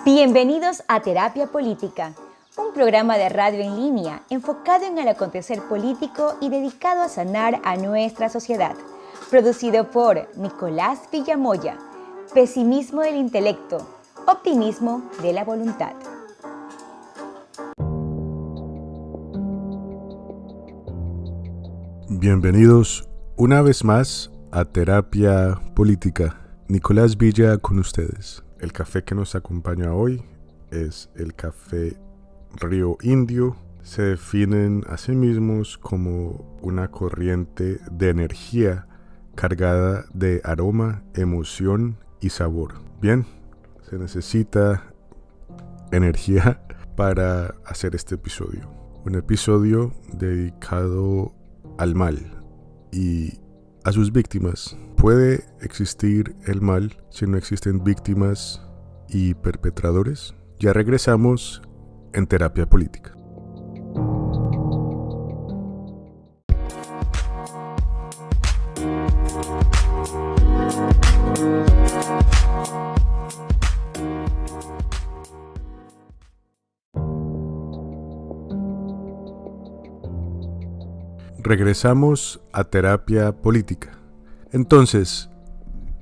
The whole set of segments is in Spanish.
Bienvenidos a Terapia Política, un programa de radio en línea enfocado en el acontecer político y dedicado a sanar a nuestra sociedad. Producido por Nicolás Villamoya. Pesimismo del intelecto, optimismo de la voluntad. Bienvenidos una vez más a Terapia Política. Nicolás Villa con ustedes. El café que nos acompaña hoy es el café Río Indio. Se definen a sí mismos como una corriente de energía cargada de aroma, emoción y sabor. Bien, se necesita energía para hacer este episodio. Un episodio dedicado al mal y a sus víctimas. ¿Puede existir el mal si no existen víctimas y perpetradores? Ya regresamos en Terapia Política. Regresamos a Terapia Política. Entonces,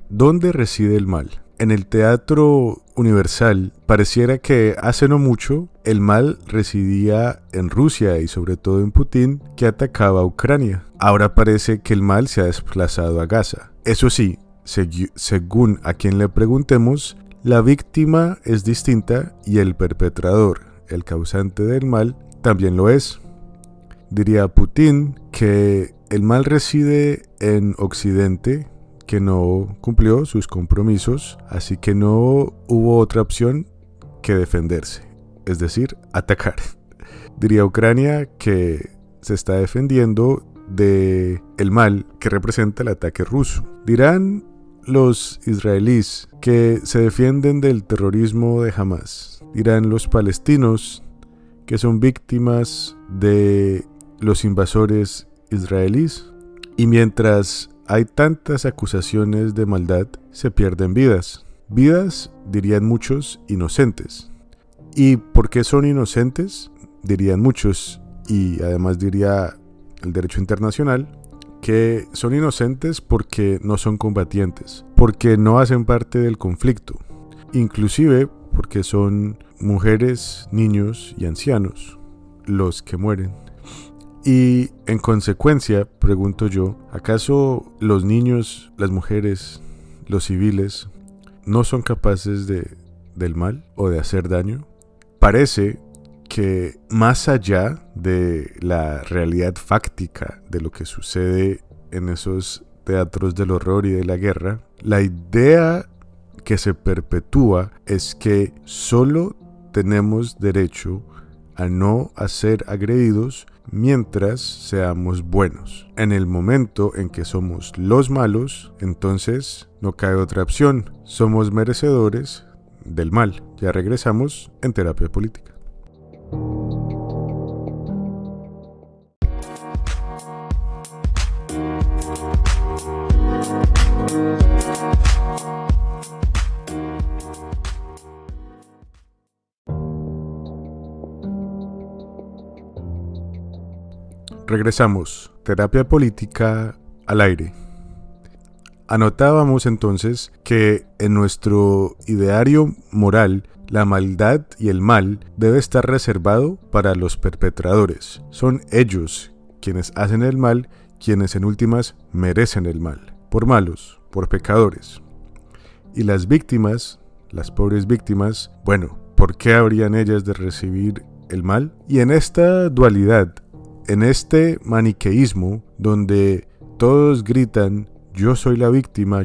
¿dónde reside el mal? En el teatro universal pareciera que hace no mucho el mal residía en Rusia y sobre todo en Putin, que atacaba a Ucrania. Ahora parece que el mal se ha desplazado a Gaza. Eso sí, según a quien le preguntemos, la víctima es distinta y el perpetrador, el causante del mal, también lo es. Diría Putin que el mal reside en Occidente, que no cumplió sus compromisos, así que no hubo otra opción que defenderse, es decir, atacar. Diría Ucrania que se está defendiendo de el mal que representa el ataque ruso. Dirán los israelíes que se defienden del terrorismo de Hamas. Dirán los palestinos que son víctimas de los invasores israelíes. Y mientras hay tantas acusaciones de maldad, se pierden vidas. Vidas, dirían muchos, inocentes. ¿Y por qué son inocentes? Dirían muchos, y además diría el derecho internacional, que son inocentes porque no son combatientes, porque no hacen parte del conflicto, inclusive porque son mujeres, niños y ancianos los que mueren. Y en consecuencia, pregunto yo, ¿acaso los niños, las mujeres, los civiles no son capaces del mal o de hacer daño? Parece que más allá de la realidad fáctica de lo que sucede en esos teatros del horror y de la guerra, la idea que se perpetúa es que solo tenemos derecho a no ser agredidos mientras seamos buenos. En el momento en que somos los malos, entonces no cabe otra opción. Somos merecedores del mal. Ya regresamos en Terapia Política. Regresamos, Terapia Política al aire. Anotábamos entonces que en nuestro ideario moral, la maldad y el mal debe estar reservado para los perpetradores. Son ellos quienes hacen el mal, quienes en últimas merecen el mal, por malos, por pecadores. Y las víctimas, las pobres víctimas, bueno, ¿por qué habrían ellas de recibir el mal? Y en esta dualidad, en este maniqueísmo donde todos gritan yo soy la víctima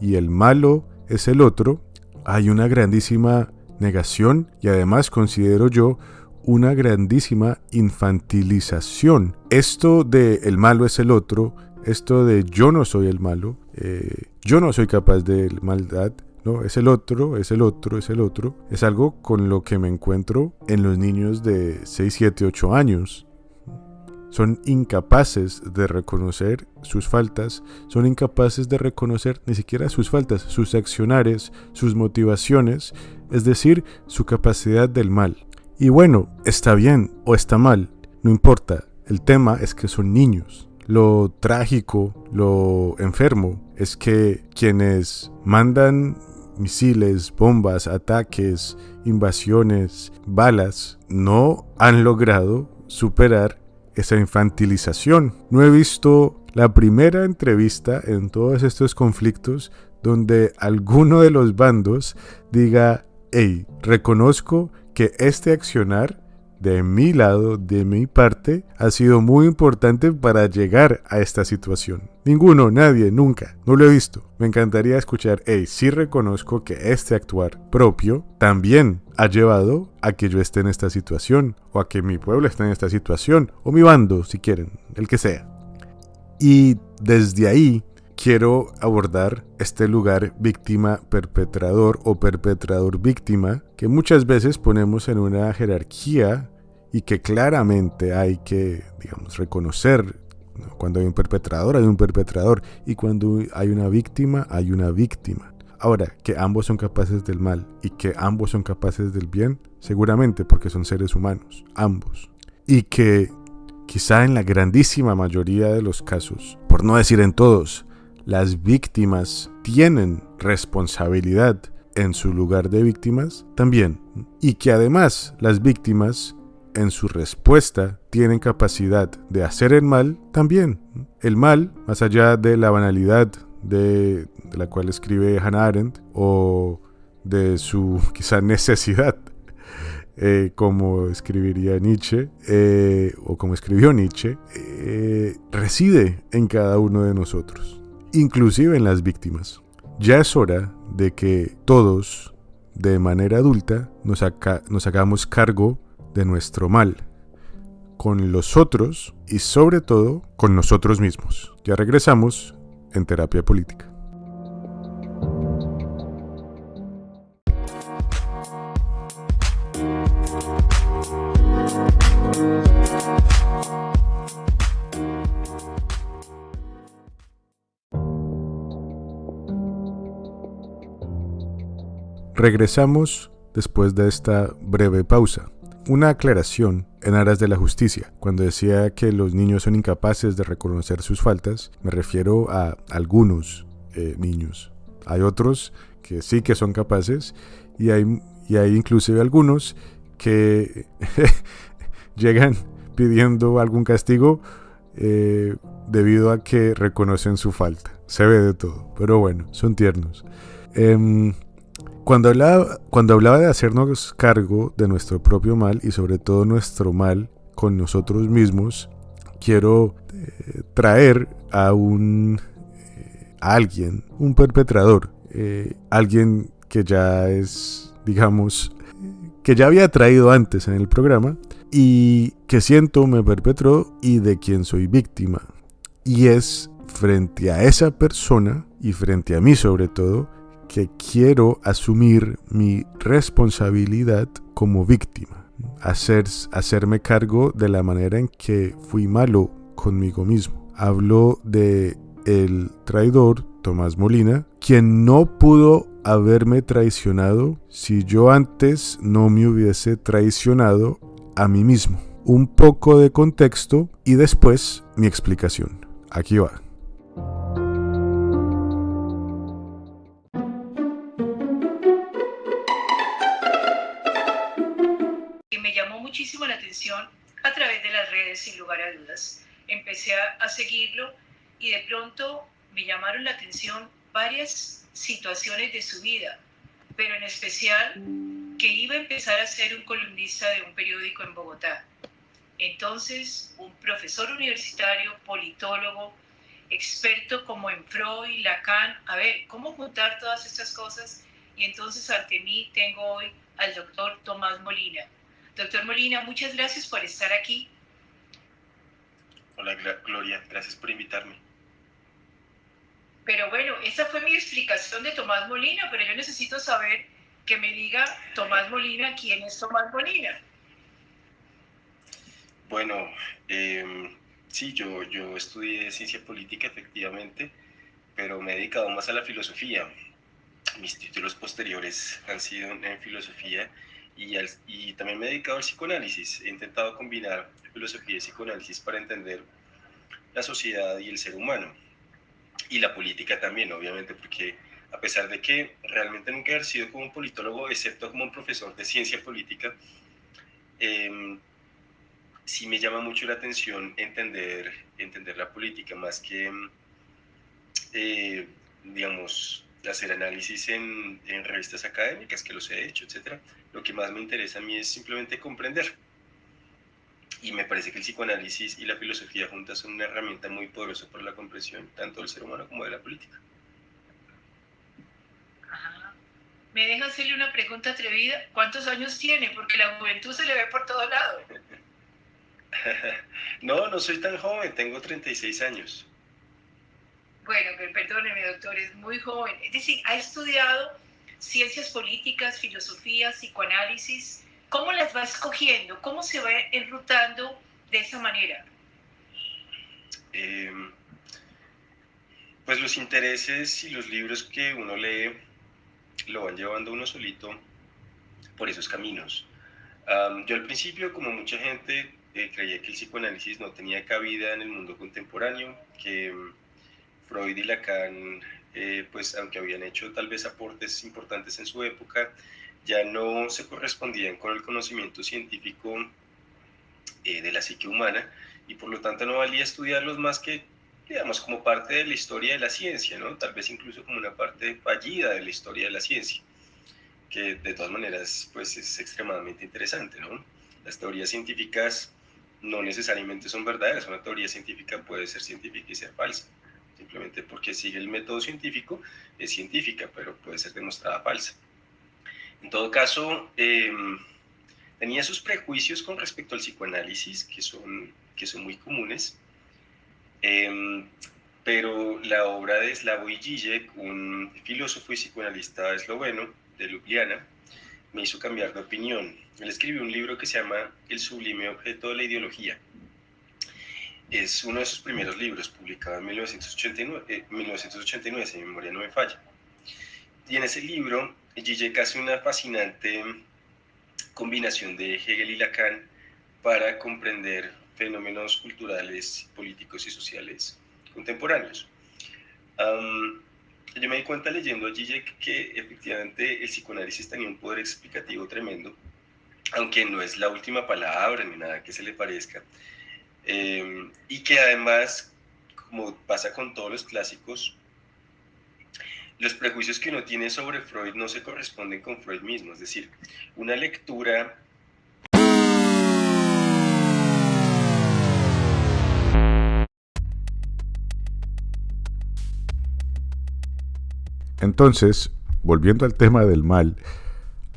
y el malo es el otro, hay una grandísima negación y además considero yo una grandísima infantilización. Esto de el malo es el otro, esto de yo no soy el malo, yo no soy capaz de maldad, no, es el otro, es algo con lo que me encuentro en los niños de 6, 7, 8 años. son incapaces de reconocer sus faltas, son incapaces de reconocer ni siquiera sus faltas, sus accionares, sus motivaciones, es decir, su capacidad del mal. Y bueno, está bien o está mal, no importa, el tema es que son niños. Lo trágico, lo enfermo, es que quienes mandan misiles, bombas, ataques, invasiones, balas, no han logrado superar esa infantilización. No he visto la primera entrevista en todos estos conflictos donde alguno de los bandos diga: hey, reconozco que este accionar de mi lado, de mi parte, ha sido muy importante para llegar a esta situación. Ninguno, nadie, nunca, no lo he visto. Me encantaría escuchar: hey, sí reconozco que este actuar propio también ha llevado a que yo esté en esta situación, o a que mi pueblo esté en esta situación, o mi bando, si quieren, el que sea. Y desde ahí quiero abordar este lugar víctima-perpetrador o perpetrador-víctima que muchas veces ponemos en una jerarquía y que claramente hay que, digamos, reconocer. Cuando hay un perpetrador, y cuando hay una víctima, hay una víctima. Ahora, que ambos son capaces del mal y que ambos son capaces del bien, seguramente, porque son seres humanos, ambos. Y que quizá en la grandísima mayoría de los casos, por no decir en todos, las víctimas tienen responsabilidad en su lugar de víctimas también. Y que además las víctimas en su respuesta tienen capacidad de hacer el mal también. El mal, más allá de la banalidad de la cual escribe Hannah Arendt, o de su quizá necesidad, como escribiría Nietzsche, o como escribió Nietzsche, reside en cada uno de nosotros, inclusive en las víctimas. Ya es hora de que todos, de manera adulta, nos hagamos cargo de nuestro mal, con los otros y sobre todo con nosotros mismos. Ya regresamos en Terapia Política. Regresamos después de esta breve pausa. Una aclaración en aras de la justicia. Cuando decía que los niños son incapaces de reconocer sus faltas, me refiero a algunos niños. Hay otros que sí que son capaces, y hay inclusive algunos que llegan pidiendo algún castigo debido a que reconocen su falta. Se ve de todo, pero bueno, son tiernos. Cuando hablaba de hacernos cargo de nuestro propio mal, y sobre todo nuestro mal con nosotros mismos, quiero traer a alguien, un perpetrador, alguien que ya es, digamos, que ya había traído antes en el programa y que siento me perpetró y de quien soy víctima. Y es frente a esa persona y frente a mí sobre todo, que quiero asumir mi responsabilidad como víctima, hacerme cargo de la manera en que fui malo conmigo mismo. Hablo de el traidor Tomás Molina, quien no pudo haberme traicionado si yo antes no me hubiese traicionado a mí mismo. Un poco de contexto y después mi explicación. Aquí va. Me llamó muchísimo la atención a través de las redes, sin lugar a dudas. Empecé a seguirlo y de pronto me llamaron la atención varias situaciones de su vida, pero en especial que iba a empezar a ser un columnista de un periódico en Bogotá. Entonces, un profesor universitario, politólogo, experto como en Freud, Lacan, a ver, ¿cómo juntar todas estas cosas? Y entonces ante mí tengo hoy al doctor Tomás Molina. Doctor Molina, muchas gracias por estar aquí. Hola Gloria, gracias por invitarme. Pero bueno, esa fue mi explicación de Tomás Molina, pero yo necesito saber que me diga Tomás Molina, ¿quién es Tomás Molina? Bueno, Sí, yo estudié ciencia política efectivamente, pero me he dedicado más a la filosofía. Mis títulos posteriores han sido en filosofía y también me he dedicado al psicoanálisis. He intentado combinar filosofía y psicoanálisis para entender la sociedad y el ser humano. Y la política también, obviamente, porque a pesar de que realmente nunca he ejercido como un politólogo, excepto como un profesor de ciencia política, eh, sí me llama mucho la atención entender la política, más que, digamos, hacer análisis en revistas académicas, que los he hecho, etcétera. Lo que más me interesa a mí es simplemente comprender. Y me parece que el psicoanálisis y la filosofía juntas son una herramienta muy poderosa para la comprensión tanto del ser humano como de la política. Ajá. ¿Me deja hacerle una pregunta atrevida? ¿Cuántos años tiene? Porque la juventud se le ve por todo lado. No, no soy tan joven, tengo 36 años. Bueno, perdóneme, doctor, es muy joven. Es decir, ha estudiado ciencias políticas, filosofía, psicoanálisis. ¿Cómo las va escogiendo? ¿Cómo se va enrutando de esa manera? Eh, pues los intereses y los libros que uno lee lo van llevando uno solito por esos caminos. Yo al principio, como mucha gente, creía que el psicoanálisis no tenía cabida en el mundo contemporáneo, que Freud y Lacan, pues aunque habían hecho tal vez aportes importantes en su época, ya no se correspondían con el conocimiento científico de la psique humana y por lo tanto no valía estudiarlos más que, digamos, como parte de la historia de la ciencia, ¿no? Tal vez incluso como una parte fallida de la historia de la ciencia, que de todas maneras pues es extremadamente interesante, ¿no? Las teorías científicas no necesariamente son verdaderas, una teoría científica puede ser científica y ser falsa, simplemente porque sigue el método científico, es científica, pero puede ser demostrada falsa. En todo caso, tenía sus prejuicios con respecto al psicoanálisis, que son muy comunes, pero la obra de Slavoj Žižek, un filósofo y psicoanalista esloveno de Ljubljana, me hizo cambiar de opinión. Él escribió un libro que se llama El sublime objeto de la ideología. Es uno de sus primeros libros, publicado en 1989, si mi memoria no me falla. Y en ese libro, Žižek hace una fascinante combinación de Hegel y Lacan para comprender fenómenos culturales, políticos y sociales contemporáneos. Yo me di cuenta leyendo a Žižek que efectivamente el psicoanálisis tenía un poder explicativo tremendo, aunque no es la última palabra ni nada que se le parezca, y que además, como pasa con todos los clásicos, los prejuicios que uno tiene sobre Freud no se corresponden con Freud mismo, es decir, una lectura. Entonces, volviendo al tema del mal,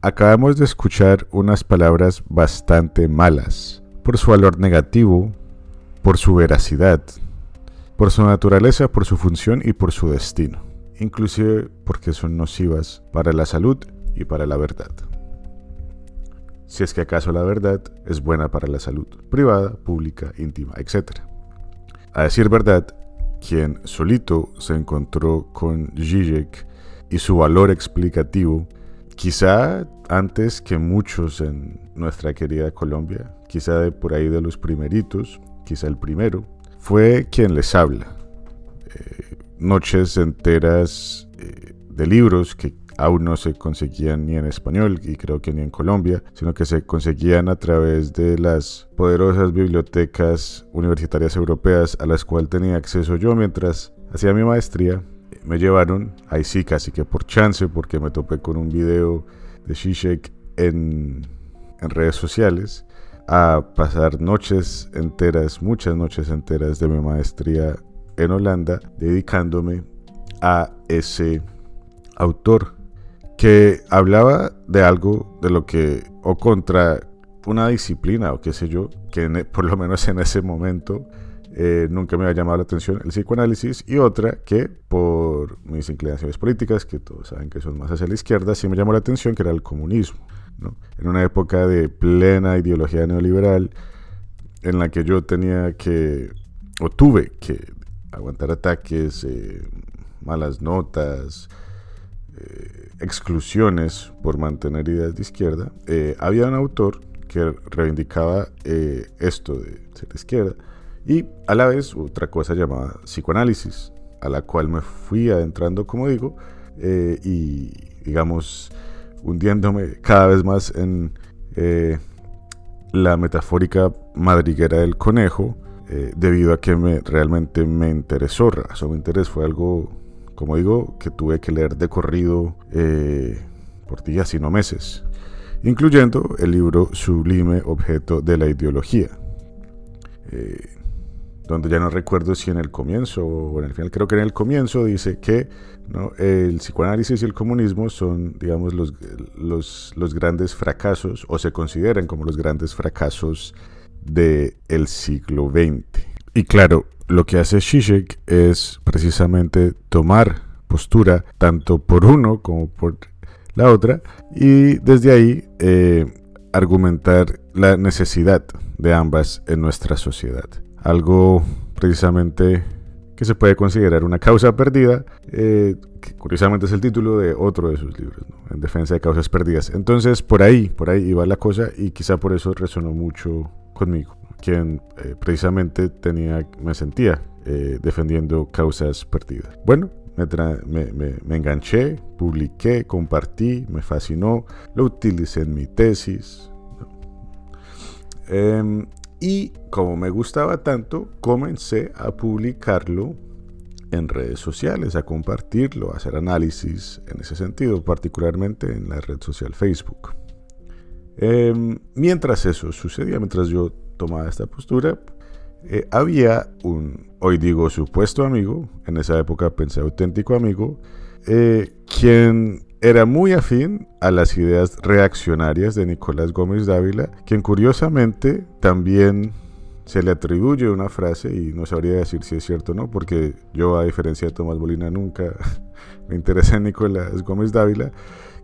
acabamos de escuchar unas palabras bastante malas, por su valor negativo, por su veracidad, por su naturaleza, por su función y por su destino, inclusive porque son nocivas para la salud y para la verdad. Si es que acaso la verdad es buena para la salud, privada, pública, íntima, etc. A decir verdad, quien solito se encontró con Žižek y su valor explicativo, quizá antes que muchos en nuestra querida Colombia, quizá de por ahí de los primeritos, quizá el primero, fue quien les habla. Noches enteras de libros que aún no se conseguían ni en español y creo que ni en Colombia, sino que se conseguían a través de las poderosas bibliotecas universitarias europeas a las cuales tenía acceso yo mientras hacía mi maestría. Me llevaron, ahí sí casi que por chance, porque me topé con un video de Žižek en redes sociales, a pasar noches enteras, muchas noches enteras de mi maestría en Holanda, dedicándome a ese autor que hablaba de algo de lo que, o contra una disciplina o qué sé yo, que por lo menos en ese momento nunca me había llamado la atención, el psicoanálisis, y otra que por mis inclinaciones políticas, que todos saben que son más hacia la izquierda, sí me llamó la atención, que era el comunismo, ¿no? En una época de plena ideología neoliberal en la que yo tenía que o tuve que aguantar ataques, malas notas, exclusiones por mantener ideas de izquierda, había un autor que reivindicaba esto de ser de izquierda y a la vez otra cosa llamada psicoanálisis, a la cual me fui adentrando, como digo, y digamos hundiéndome cada vez más en la metafórica madriguera del conejo, debido a que realmente me interesó. Razón mi interés fue algo, como digo, que tuve que leer de corrido por días y no meses, incluyendo el libro Sublime Objeto de la Ideología, donde ya no recuerdo si en el comienzo o en el final, creo que en el comienzo dice que, ¿no?, el psicoanálisis y el comunismo son, digamos, los grandes fracasos, o se consideran como los grandes fracasos del siglo XX. Y claro, lo que hace Zizek es precisamente tomar postura tanto por uno como por la otra, y desde ahí argumentar la necesidad de ambas en nuestra sociedad. Algo precisamente que se puede considerar una causa perdida, que curiosamente es el título de otro de sus libros, ¿no?, En defensa de causas perdidas. Entonces por ahí iba la cosa, y quizá por eso resonó mucho conmigo, quien precisamente me sentía defendiendo causas perdidas. Bueno, me enganché, publiqué, compartí, me fascinó, lo utilicé en mi tesis, ¿no? Y como me gustaba tanto, comencé a publicarlo en redes sociales, a compartirlo, a hacer análisis en ese sentido, particularmente en la red social Facebook. Mientras eso sucedía, mientras yo tomaba esta postura, había hoy digo supuesto amigo, en esa época pensé auténtico amigo, quien era muy afín a las ideas reaccionarias de Nicolás Gómez Dávila, quien curiosamente también se le atribuye una frase, y no sabría decir si es cierto o no, porque yo, a diferencia de Tomás Molina, nunca me interesé en Nicolás Gómez Dávila,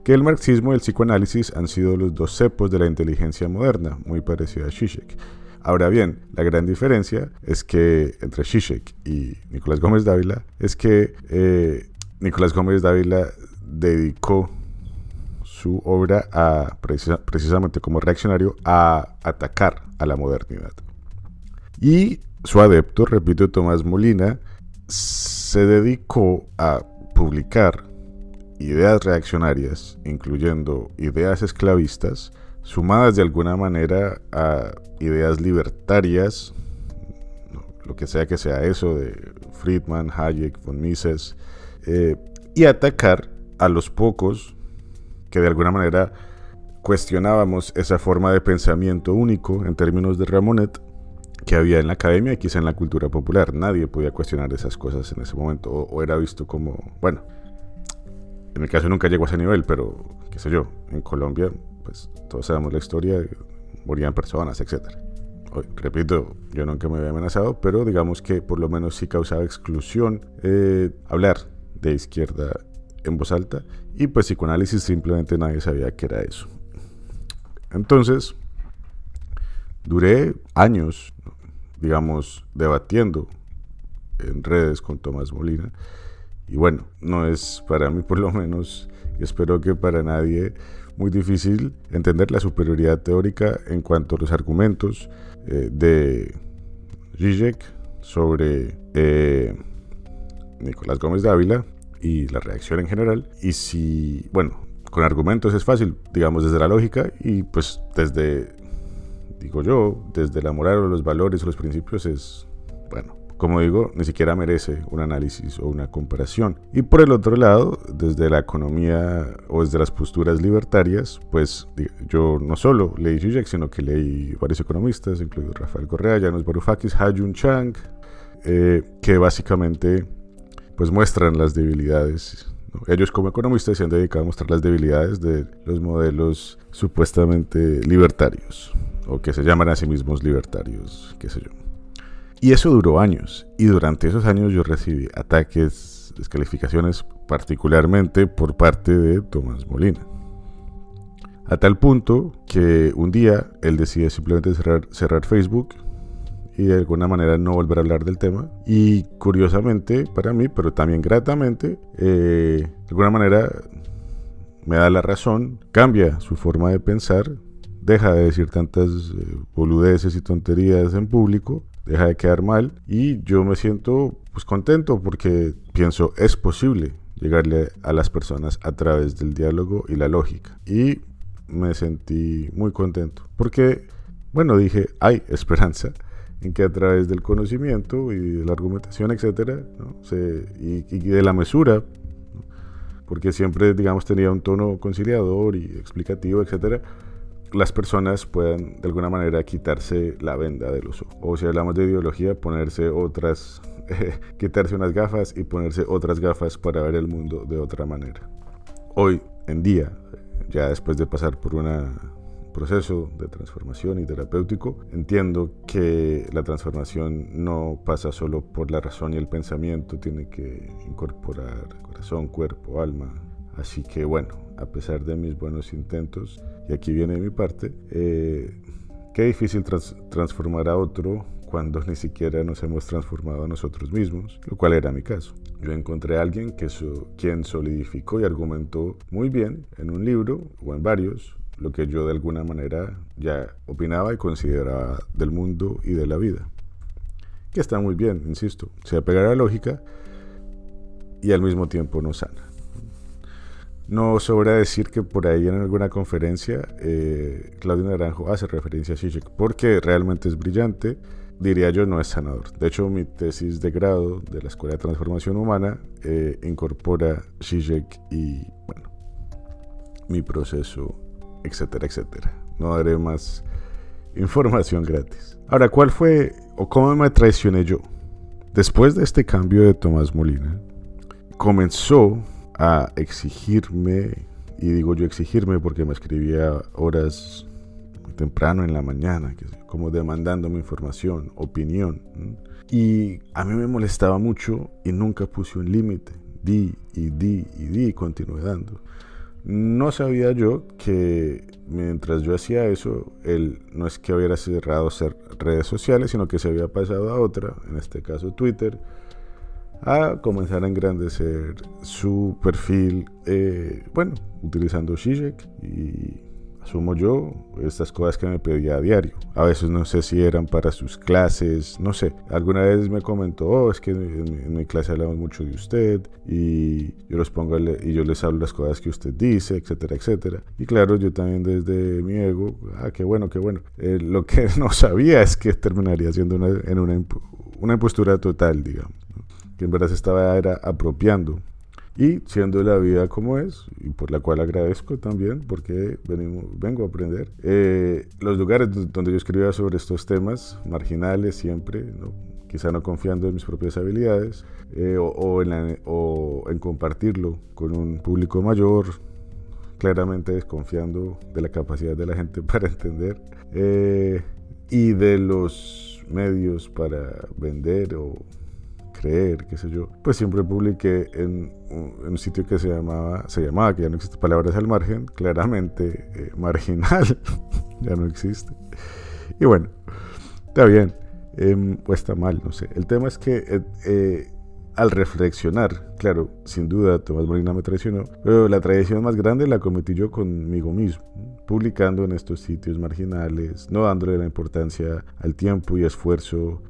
que el marxismo y el psicoanálisis han sido los dos cepos de la inteligencia moderna, muy parecido a Zizek. Ahora bien, la gran diferencia es que entre Zizek y Nicolás Gómez Dávila es que Nicolás Gómez Dávila dedicó su obra precisamente como reaccionario a atacar a la modernidad. Y su adepto, repito, Tomás Molina, se dedicó a publicar ideas reaccionarias, incluyendo ideas esclavistas, sumadas de alguna manera a ideas libertarias, lo que sea eso de Friedman, Hayek, von Mises, y atacar a los pocos que de alguna manera cuestionábamos esa forma de pensamiento único, en términos de Ramonet, que había en la academia y quizá en la cultura popular. Nadie podía cuestionar esas cosas en ese momento, o era visto como, bueno, en mi caso nunca llegó a ese nivel, pero qué sé yo, en Colombia, pues todos sabemos la historia, morían personas, etc. Repito, yo nunca me había amenazado, pero digamos que por lo menos sí causaba exclusión hablar de izquierda en voz alta, y pues psicoanálisis simplemente nadie sabía qué era eso. Entonces duré años, digamos, debatiendo en redes con Tomás Molina, y bueno, no es para mí, por lo menos, y espero que para nadie, muy difícil entender la superioridad teórica en cuanto a los argumentos de Zizek sobre Nicolás Gómez Dávila y la reacción en general. Y si, bueno, con argumentos es fácil, digamos, desde la lógica, y pues desde, digo yo, desde la moral o los valores o los principios es, bueno, como digo, ni siquiera merece un análisis o una comparación. Y por el otro lado, desde la economía o desde las posturas libertarias, pues yo no solo leí Zizek, sino que leí varios economistas, incluido Rafael Correa, Janusz Varoufakis, Ha-Joon Chang, que básicamente pues muestran las debilidades, ¿no? Ellos como economistas se han dedicado a mostrar las debilidades de los modelos supuestamente libertarios, o que se llaman a sí mismos libertarios, qué sé yo. Y eso duró años, y durante esos años yo recibí ataques, descalificaciones, particularmente por parte de Tomás Molina. A tal punto que un día él decide simplemente cerrar Facebook, y de alguna manera no volver a hablar del tema. Y curiosamente para mí, pero también gratamente, de alguna manera me da la razón, cambia su forma de pensar, deja de decir tantas boludeces y tonterías en público, deja de quedar mal, y yo me siento pues contento porque pienso es posible llegarle a las personas a través del diálogo y la lógica. Y me sentí muy contento porque, bueno, dije, hay esperanza en que a través del conocimiento y de la argumentación, etcétera, ¿no? y de la mesura, ¿no? Porque siempre, digamos, tenía un tono conciliador y explicativo, etcétera, las personas puedan de alguna manera quitarse la venda de los ojos. O si hablamos de ideología, ponerse otras, quitarse unas gafas y ponerse otras gafas para ver el mundo de otra manera. Hoy en día, ya después de pasar por un proceso de transformación y terapéutico, entiendo que la transformación no pasa solo por la razón y el pensamiento, tiene que incorporar corazón, cuerpo, alma. Así que bueno, a pesar de mis buenos intentos, y aquí viene mi parte, qué difícil transformar a otro cuando ni siquiera nos hemos transformado a nosotros mismos, lo cual era mi caso. Yo encontré a alguien quien solidificó y argumentó muy bien en un libro o en varios lo que yo de alguna manera ya opinaba y consideraba del mundo y de la vida. Que está muy bien, insisto, se apega a la lógica y al mismo tiempo nos sana. No sobra decir que por ahí en alguna conferencia Claudio Naranjo hace referencia a Zizek porque realmente es brillante, diría yo no es sanador. De hecho, mi tesis de grado de la Escuela de Transformación Humana incorpora Zizek y, bueno, mi proceso, etcétera, etcétera. No daré más información gratis. Ahora, ¿cuál fue o cómo me traicioné yo? Después de este cambio de Tomás Molina, comenzó a exigirme, y digo yo exigirme porque me escribía horas muy temprano en la mañana, como demandándome información, opinión. Y a mí me molestaba mucho y nunca puse un límite. Di y continué dando. No sabía yo que mientras yo hacía eso, él no es que hubiera cerrado redes sociales, sino que se había pasado a otra, en este caso Twitter, a comenzar a engrandecer su perfil, bueno, utilizando Zizek y asumo yo estas cosas que me pedía a diario. A veces no sé si eran para sus clases, no sé. Alguna vez me comentó, es que en mi clase hablamos mucho de usted y yo los pongo y yo les hablo las cosas que usted dice, etcétera, etcétera. Y claro, yo también desde mi ego, qué bueno, qué bueno. Lo que no sabía es que terminaría siendo una impostura total, digamos, ¿no? Que en verdad se estaba apropiando. Y siendo la vida como es, y por la cual agradezco también, porque vengo a aprender, los lugares donde yo escribía sobre estos temas marginales siempre, ¿no? Quizá no confiando en mis propias habilidades, o en compartirlo con un público mayor, claramente desconfiando de la capacidad de la gente para entender, y de los medios para vender o creer, qué sé yo, pues siempre publiqué en un sitio que se llamaba, que ya no existe, Palabras al Margen, claramente marginal, ya no existe. Y bueno, está bien, o está mal, no sé. El tema es que al reflexionar, claro, sin duda Tomás Molina me traicionó, pero la traición más grande la cometí yo conmigo mismo, publicando en estos sitios marginales, no dándole la importancia al tiempo y esfuerzo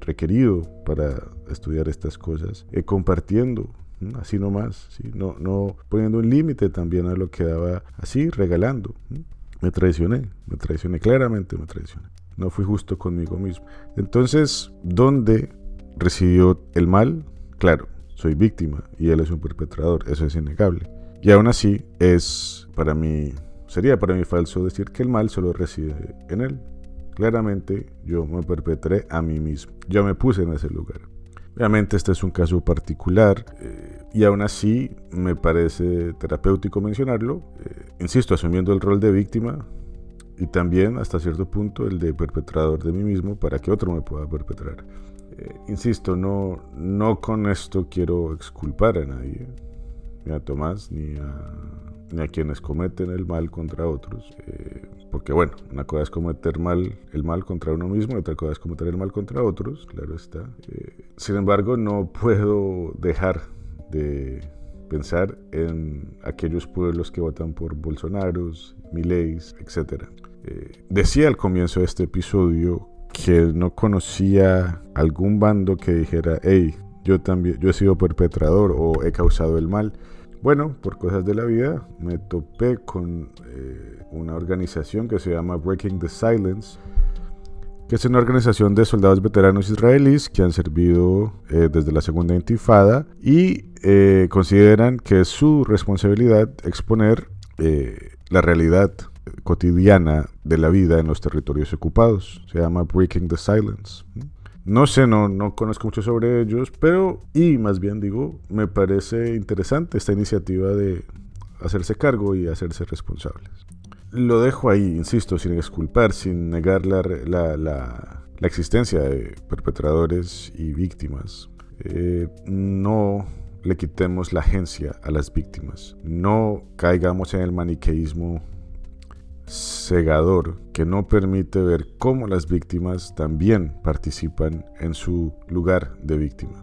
requerido para estudiar estas cosas, compartiendo, así nomás, ¿sí? No poniendo un límite también a lo que daba, así regalando. Me traicioné, claramente me traicioné. No fui justo conmigo mismo. Entonces, ¿dónde residió el mal? Claro, soy víctima y él es un perpetrador, eso es innegable. Y aún así sería para mí falso decir que el mal solo reside en él. Claramente yo me perpetré a mí mismo, yo me puse en ese lugar. Obviamente este es un caso particular y aún así me parece terapéutico mencionarlo, insisto, asumiendo el rol de víctima y también hasta cierto punto el de perpetrador de mí mismo para que otro me pueda perpetrar. Insisto, no con esto quiero exculpar a nadie, ni a Tomás, ni a quienes cometen el mal contra otros, porque que bueno, una cosa es cometer el mal contra uno mismo y otra cosa es cometer el mal contra otros, claro está. Sin embargo, no puedo dejar de pensar en aquellos pueblos que votan por Bolsonaro, Milei, etc. Decía al comienzo de este episodio que no conocía algún bando que dijera, hey, yo he sido perpetrador o he causado el mal. Bueno, por cosas de la vida me topé con una organización que se llama Breaking the Silence, que es una organización de soldados veteranos israelíes que han servido desde la segunda intifada y consideran que es su responsabilidad exponer la realidad cotidiana de la vida en los territorios ocupados. Se llama Breaking the Silence. No sé, no conozco mucho sobre ellos, pero, y más bien digo, me parece interesante esta iniciativa de hacerse cargo y hacerse responsables. Lo dejo ahí, insisto, sin exculpar, sin negar la existencia de perpetradores y víctimas. No le quitemos la agencia a las víctimas. No caigamos en el maniqueísmo cegador que no permite ver cómo las víctimas también participan en su lugar de víctima.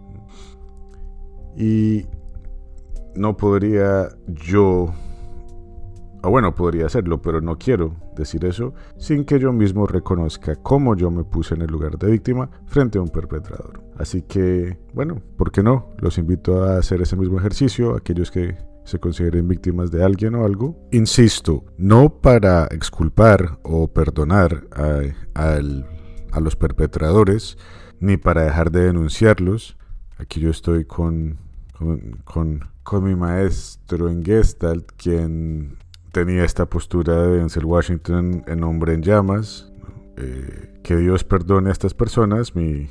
Y no podría yo, podría hacerlo, pero no quiero decir eso sin que yo mismo reconozca cómo yo me puse en el lugar de víctima frente a un perpetrador. Así que, bueno, ¿por qué no? Los invito a hacer ese mismo ejercicio, aquellos que se consideren víctimas de alguien o algo. Insisto, no para exculpar o perdonar a los perpetradores, ni para dejar de denunciarlos. Aquí yo estoy con mi maestro en Gestalt, quien tenía esta postura de Denzel Washington en Hombre en Llamas. Que Dios perdone a estas personas, mi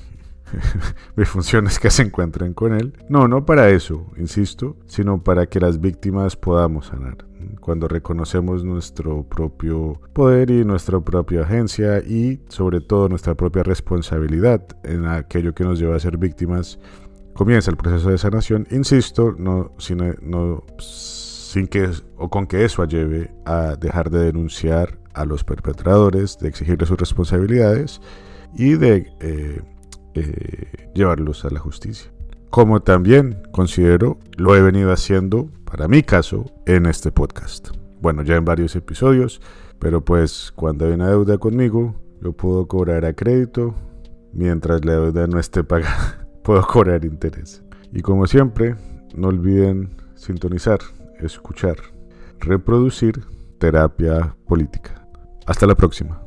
función es que se encuentren con él. No para eso, insisto, sino para que las víctimas podamos sanar. Cuando reconocemos nuestro propio poder y nuestra propia agencia y sobre todo nuestra propia responsabilidad en aquello que nos lleva a ser víctimas, comienza el proceso de sanación. Insisto, sin que o con que eso lleve a dejar de denunciar a los perpetradores, de exigirles sus responsabilidades y de llevarlos a la justicia. Como también considero lo he venido haciendo, para mi caso, en este podcast. Bueno, ya en varios episodios, pero pues cuando hay una deuda conmigo, yo puedo cobrar a crédito, mientras la deuda no esté pagada, puedo cobrar interés. Y como siempre, no olviden sintonizar, escuchar, reproducir Terapia Política. Hasta la próxima.